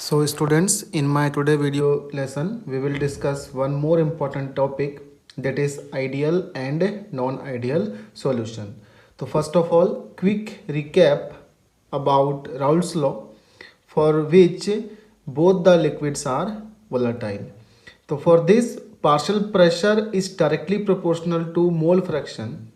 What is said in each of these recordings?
So students, in my today video lesson, we will discuss one more important topic, that is ideal and non-ideal solution. So first of all, quick recap about Raoult's law, for which both the liquids are volatile. So for this, partial pressure is directly proportional to mole fraction,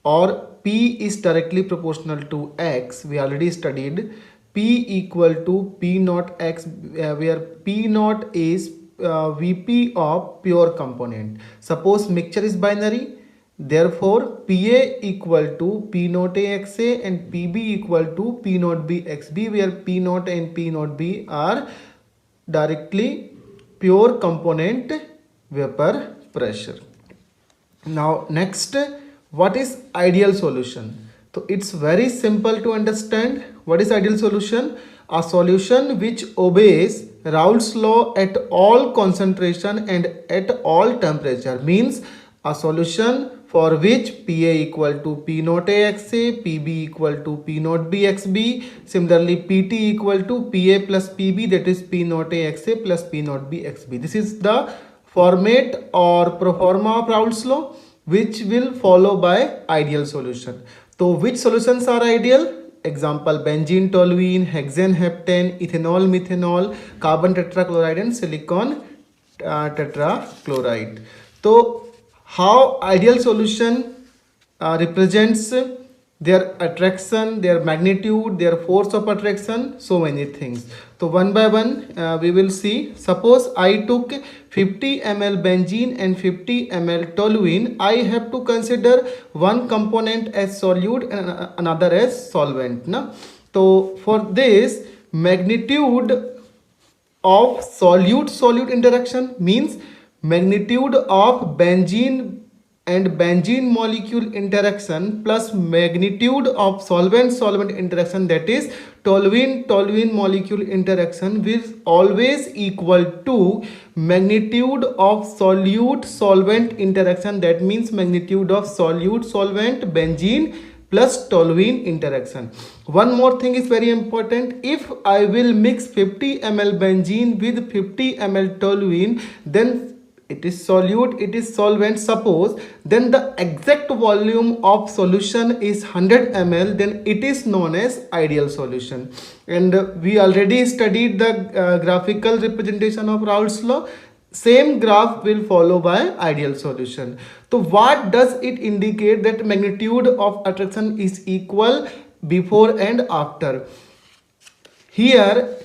or P is directly proportional to X. We already studied P equal to P naught X, where P naught is Vp of pure component. Suppose mixture is binary, therefore Pa equal to P naught A XA and Pb equal to P naught B XB, where P naught and P naught B are directly pure component vapor pressure. Now next, what is ideal solution? So it's very simple to understand. What is ideal solution? A solution which obeys Raoult's law at all concentration and at all temperature, means a solution for which Pa equal to P naught A XA, Pb equal to P naught B XB, similarly Pt equal to Pa plus Pb, that is P naught A XA plus P naught B XB. This is the format or pro forma of Raoult's law, which will follow by ideal solution. So which solutions are ideal? Example: benzene, toluene, hexane, heptane, ethanol, methanol, carbon tetrachloride and silicon tetrachloride. So how ideal solution represents their attraction, their magnitude, their force of attraction, so many things. So one by one we will see. Suppose I took 50 ml benzene and 50 ml toluene. I have to consider one component as solute and another as solvent. Na? So for this, magnitude of solute-solute interaction means magnitude of benzene and benzene molecule interaction plus magnitude of solvent-solvent interaction, that is toluene-toluene molecule interaction, will always equal to magnitude of solute-solvent interaction, that means magnitude of solute-solvent benzene plus toluene interaction. One more thing is very important. If I will mix 50 ml benzene with 50 ml toluene, then it is solute, it is solvent, suppose, then the exact volume of solution is 100 ml, then it is known as ideal solution. And we already studied the graphical representation of Raoult's law. Same graph will follow by ideal solution. So what does it indicate? That magnitude of attraction is equal before and after. Here,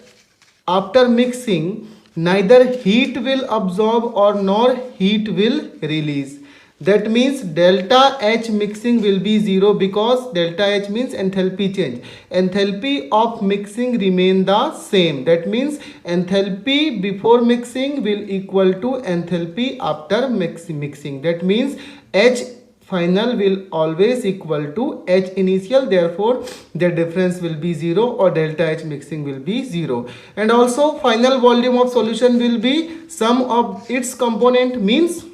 after mixing, neither heat will absorb or nor heat will release. That means delta H mixing will be 0, because delta H means enthalpy change. Enthalpy of mixing remain the same. That means enthalpy before mixing will equal to enthalpy after mixing. That means H final will always equal to H initial, therefore the difference will be 0 or delta H mixing will be 0. And also final volume of solution will be sum of its component, means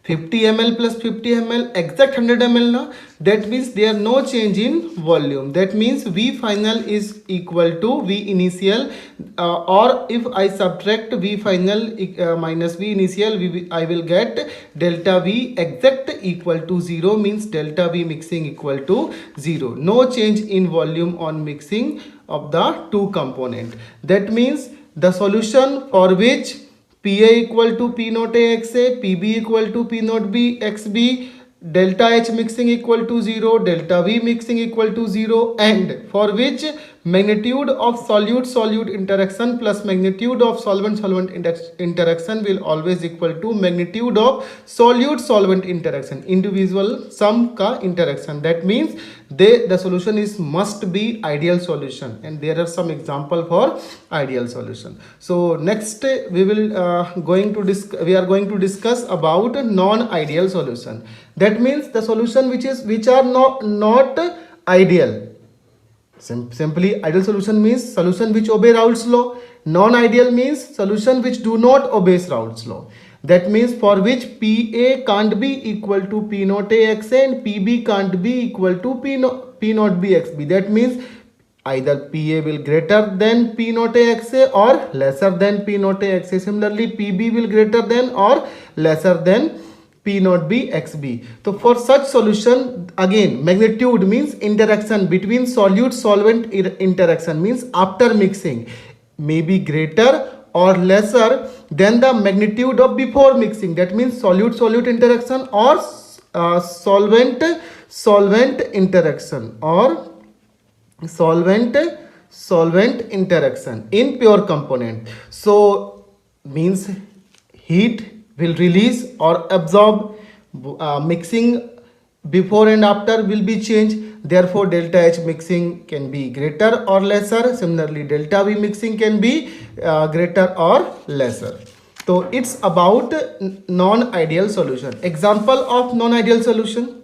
50 ml plus 50 ml, exact 100 ml now. That means there are no change in volume. That means V final is equal to V initial, or if I subtract V final minus V initial, I will get delta V exact equal to 0, means delta V mixing equal to 0. No change in volume on mixing of the two component. That means the solution for which Pa equal to P naught A XA, Pb equal to P naught B XB, delta H mixing equal to 0, delta V mixing equal to 0, and for which magnitude of solute-solute interaction plus magnitude of solvent-solvent interaction will always equal to magnitude of solute-solvent interaction, individual sum ka interaction. That means the solution is must be ideal solution, and there are some example for ideal solution. So next we are going to discuss about non-ideal solution. That means the solution which are not ideal. Simply, ideal solution means solution which obey Raoult's law. Non-ideal means solution which do not obey Raoult's law. That means for which Pa can't be equal to P naught A XA and Pb can't be equal to P naught B XB. That means either PA will greater than P naught A XA or lesser than P naught A XA. Similarly, PB will greater than or lesser than P naught B XB. So for such solution, again, magnitude means interaction between solute solvent interaction, means after mixing may be greater or lesser than the magnitude of before mixing. That means solute solute interaction or solvent solvent interaction or solvent interaction in pure component. So means heat will release or absorb, mixing before and after will be changed, therefore delta H mixing can be greater or lesser. Similarly, delta V mixing can be greater or lesser. So it's about non-ideal solution. Example of non-ideal solution: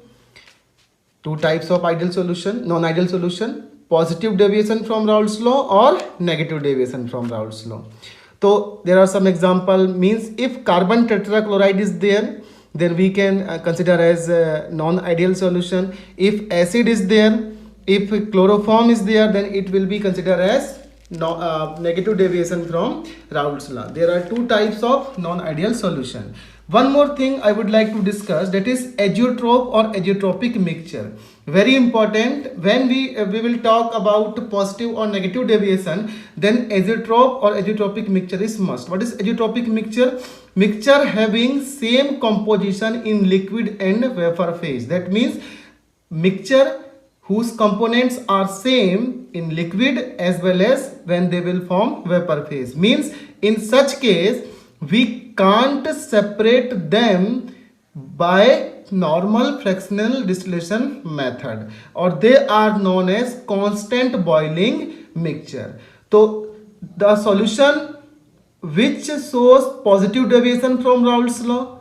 two types of ideal solution, non-ideal solution: positive deviation from Raoult's law or negative deviation from Raoult's law. So there are some example, means if carbon tetrachloride is there, then we can consider as a non-ideal solution. If acid is there, if chloroform is there, then it will be considered as negative deviation from Raoult's law. There are two types of non-ideal solution. One more thing I would like to discuss, that is azeotrope or azeotropic mixture. Very important. When we will talk about positive or negative deviation, then azeotrope or azeotropic mixture is must. What is azeotropic mixture? Mixture having same composition in liquid and vapor phase. That means mixture whose components are same in liquid as well as when they will form vapor phase. Means in such case we can't separate them by normal fractional distillation method, or they are known as constant boiling mixture. So the solution which shows positive deviation from Raoult's law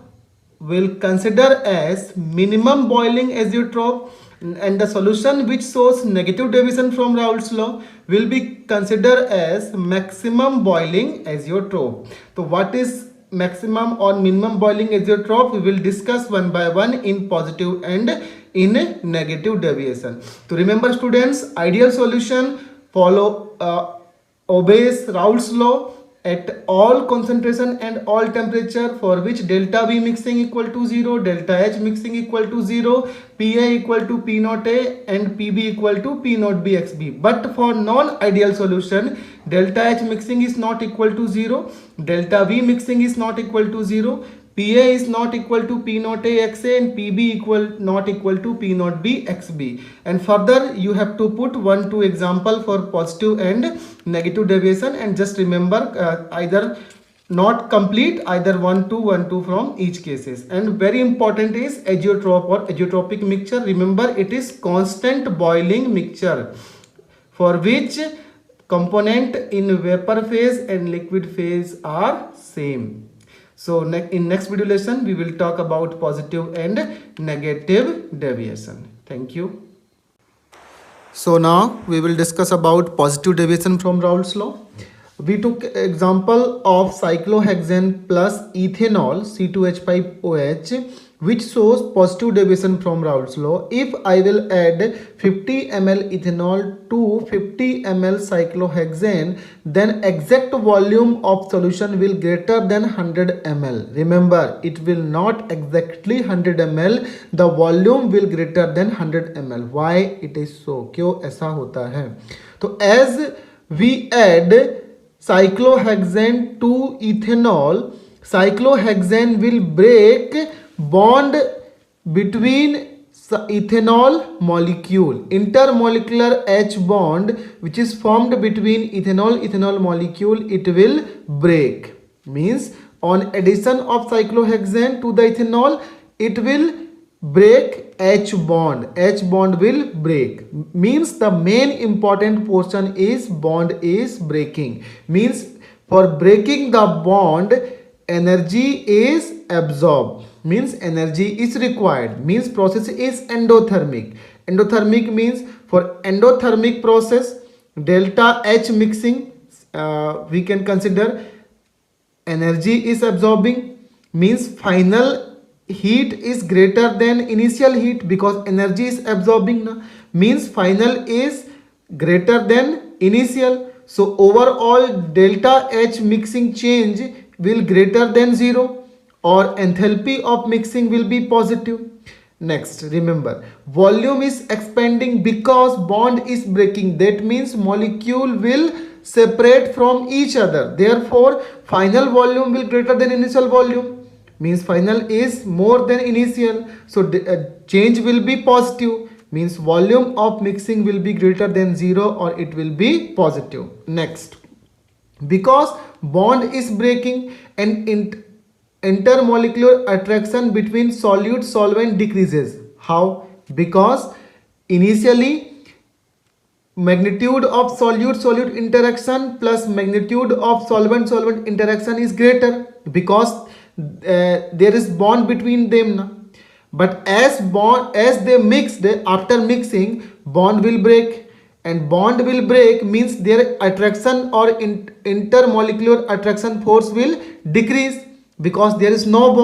will consider as minimum boiling azeotrope, and the solution which shows negative deviation from Raoult's law will be considered as maximum boiling azeotrope. So what is maximum or minimum boiling azeotrope? We will discuss one by one in positive and in negative deviation. So remember students, ideal solution obeys Raoult's law at all concentration and all temperature, for which delta V mixing equal to 0, delta H mixing equal to 0, PA equal to P naught A and PB equal to P naught B XB. But for non-ideal solution, delta H mixing is not equal to 0, delta V mixing is not equal to 0, PA is not equal to P naught A XA and PB not equal to P naught B XB. And further you have to put 1-2 example for positive and negative deviation, and just remember either not complete, either 1-2 from each cases. And very important is azeotrope or azeotropic mixture. Remember, it is constant boiling mixture for which component in vapor phase and liquid phase are same. So in next video lesson we will talk about positive and negative deviation. Thank you. So now we will discuss about positive deviation from Raoult's law. We took example of cyclohexane plus ethanol C2H5OH, which shows positive deviation from Raoult's law. If I will add 50 ml ethanol to 50 ml cyclohexane, then exact volume of solution will greater than 100 ml. Remember, it will not exactly 100 ml. The volume will greater than 100 ml. Why it is so? क्यों ऐसा होता है? तो as we add cyclohexane to ethanol, cyclohexane will break bond between ethanol molecule. Intermolecular H bond which is formed between ethanol molecule, it will break. Means on addition of cyclohexane to the ethanol, it will break H bond. H bond will break. Means the main important portion is bond is breaking. Means for breaking the bond, energy is absorbed. Means energy is required. Means process is endothermic. Endothermic means for endothermic process, delta H mixing, we can consider energy is absorbing. Means final heat is greater than initial heat because energy is absorbing. Means final is greater than initial. So overall delta H mixing change will greater than 0 or enthalpy of mixing will be positive. Next, remember, volume is expanding because bond is breaking. That means molecule will separate from each other. Therefore, final volume will greater than initial volume. Means final is more than initial. So change will be positive. Means volume of mixing will be greater than 0 or it will be positive. Next, because bond is breaking and intermolecular attraction between solute solvent decreases. How? Because initially magnitude of solute solute interaction plus magnitude of solvent solvent interaction is greater because there is bond between them na? But as they mix, after mixing, bond will break, and bond will break means their attraction or intermolecular attraction force will decrease because there is no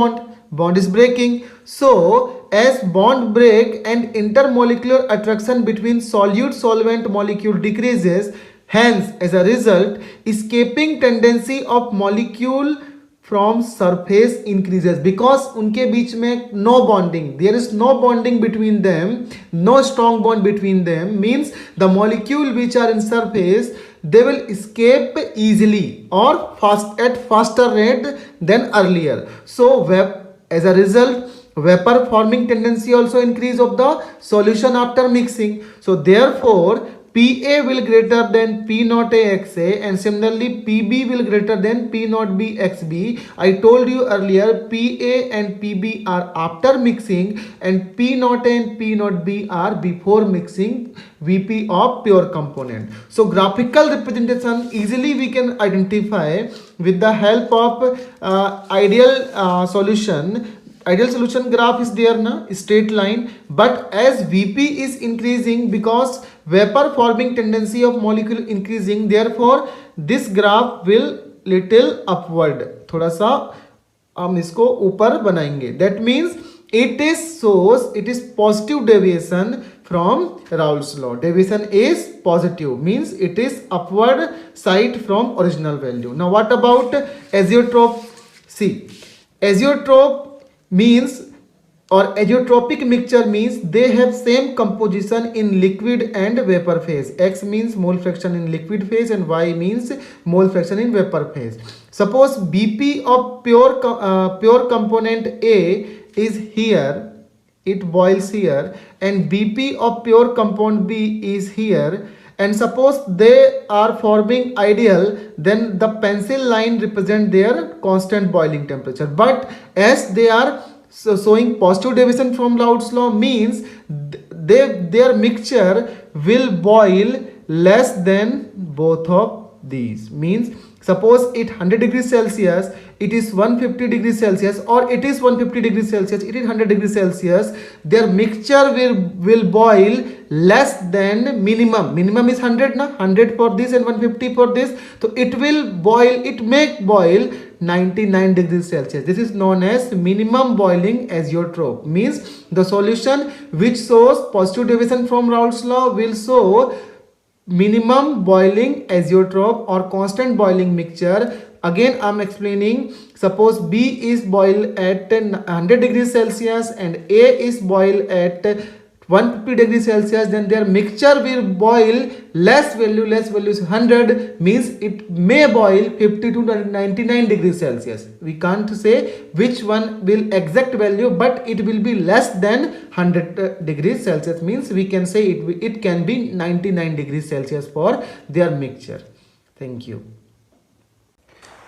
bond is breaking. So as bond break and intermolecular attraction between solute solvent molecule decreases, hence as a result escaping tendency of molecule from surface increases because उनके बीच में no bonding, there is no bonding between them, no strong bond between them, means the molecule which are in surface they will escape easily or at faster rate than earlier. So as a result vapor forming tendency also increase of the solution after mixing. So therefore PA will greater than P naught A XA and similarly PB will greater than P naught B XB. I told you earlier PA and PB are after mixing and P naught A and P naught B are before mixing VP of pure component. So graphical representation easily we can identify with the help of ideal solution. Ideal solution graph is there na, straight line, but as Vp is increasing because vapor forming tendency of molecule increasing, therefore this graph will little upward, थोड़ा सा हम इसको ऊपर बनाएंगे. That means it is positive deviation from Raoult's law. Deviation is positive, means it is upward side from original value. Now what about azeotrope? See, azeotrope means or azeotropic mixture means they have same composition in liquid and vapor phase. X means mole fraction in liquid phase and Y means mole fraction in vapor phase. Suppose BP of pure component A is here, it boils here, and BP of pure compound B is here, and suppose they are forming ideal, then the pencil line represent their constant boiling temperature. But as they are showing positive deviation from Raoult's law means their mixture will boil less than both of these. Means suppose it 100 degrees Celsius, it is 150 degrees Celsius, or it is 150 degrees Celsius, it is 100 degrees Celsius, their mixture will boil less than minimum is 100 na, 100 for this and 150 for this, so it may boil 99 degrees Celsius. This is known as minimum boiling azeotrope. Means the solution which shows positive deviation from Raoult's law will show minimum boiling azeotrope or constant boiling mixture. Again I am explaining, suppose B is boiled at 100 degrees Celsius and A is boiled at 150 degrees Celsius, then their mixture will boil less value is 100, means it may boil 50 to 99 degrees Celsius. We can't say which one will exact value, but it will be less than 100 degrees Celsius, means we can say it can be 99 degrees Celsius for their mixture. Thank you.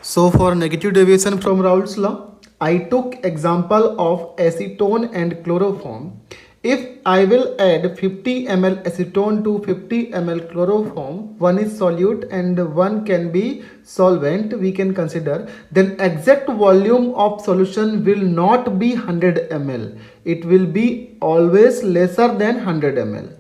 So for negative deviation from Raoult's law, I took example of acetone and chloroform. If I will add 50 ml acetone to 50 ml chloroform, one is solute and one can be solvent, we can consider, then exact volume of solution will not be 100 ml. It will be always lesser than 100 ml.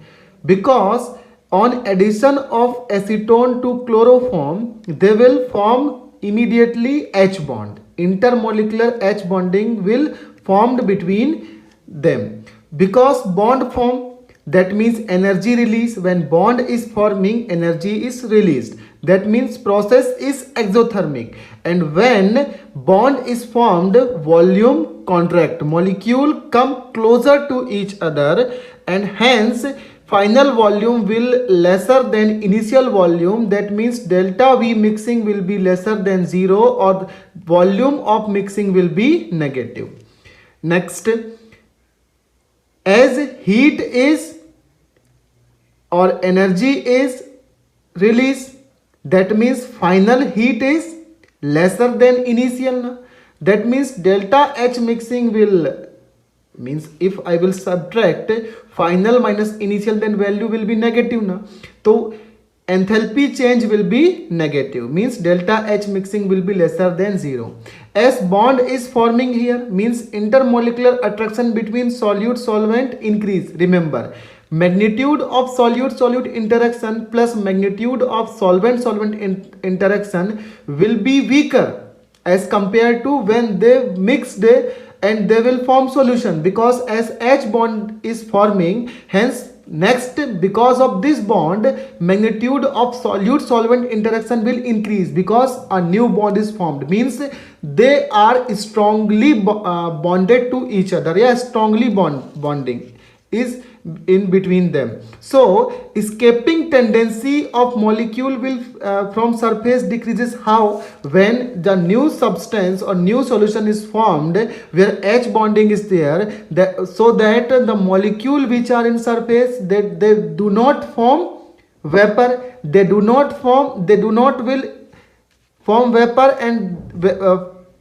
Because on addition of acetone to chloroform, they will form immediately H bond. Intermolecular H bonding will formed between them. Because bond form, That means energy release. When bond is forming, energy is released. That means process is exothermic. And when bond is formed, volume contract. Molecule come closer to each other, and hence final volume will lesser than initial volume. That means delta V mixing will be lesser than 0, or volume of mixing will be negative. Next, as heat is or energy is released, that means final heat is lesser than initial. That means delta H mixing will, means if I will subtract final minus initial, then value will be negative na. So enthalpy change will be negative, means delta H mixing will be lesser than 0. As bond is forming here, means intermolecular attraction between solute solvent increase. Remember, magnitude of solute interaction plus magnitude of solvent interaction will be weaker as compared to when they mixed, and they will form solution, because as H bond is forming, hence next, because of this bond, magnitude of solute solvent interaction will increase, because a new bond is formed, means they are strongly bonded to each other. Yeah, strongly bonding is in between them. So escaping tendency of molecule will from surface decreases. How? When the new substance or new solution is formed where H bonding is there, so that the molecule which are in surface, they do not form vapor, they do not will form vapor, and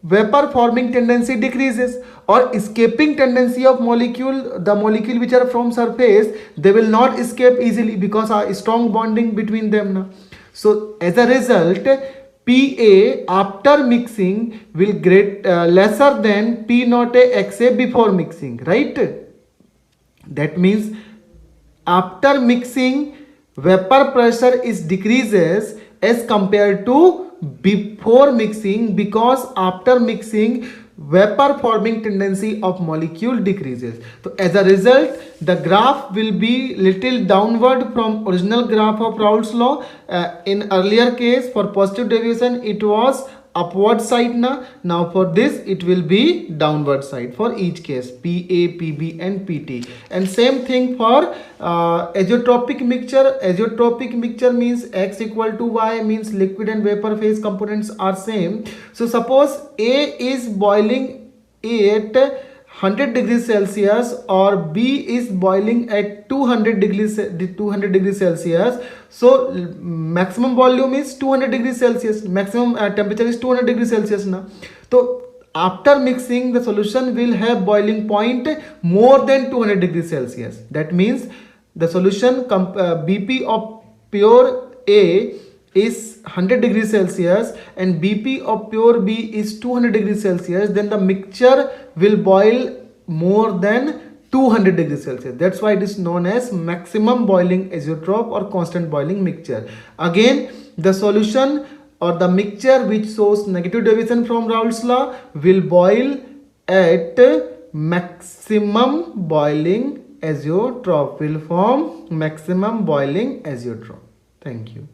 vapor forming tendency decreases, or escaping tendency of molecule, the molecule which are from surface, they will not escape easily because a strong bonding between them now. So as a result, Pa after mixing will lesser than P naught A XA before mixing, right? That means after mixing, vapor pressure is decreases as compared to before mixing, because after mixing, vapor forming tendency of molecule decreases. So as a result, the graph will be little downward from original graph of Raoult's law. In earlier case, for positive deviation, it was upward side now for this it will be downward side for each case, PA, PB and PT. And same thing for azeotropic mixture. Azeotropic mixture means X equal to Y, means liquid and vapor phase components are same. So suppose A is boiling at 100 degrees Celsius or B is boiling at 200 degrees Celsius. So maximum volume is 200 degrees Celsius, maximum temperature is 200 degrees Celsius now. So after mixing, the solution will have boiling point more than 200 degrees Celsius. That means the solution BP of pure A is 100 degrees Celsius and BP of pure B is 200 degrees Celsius, then the mixture will boil more than 200 degrees Celsius. That's why it is known as maximum boiling azeotrope or constant boiling mixture. Again, the solution or the mixture which shows negative deviation from Raoult's law will boil at maximum boiling azeotrope, will form maximum boiling azeotrope. Thank you.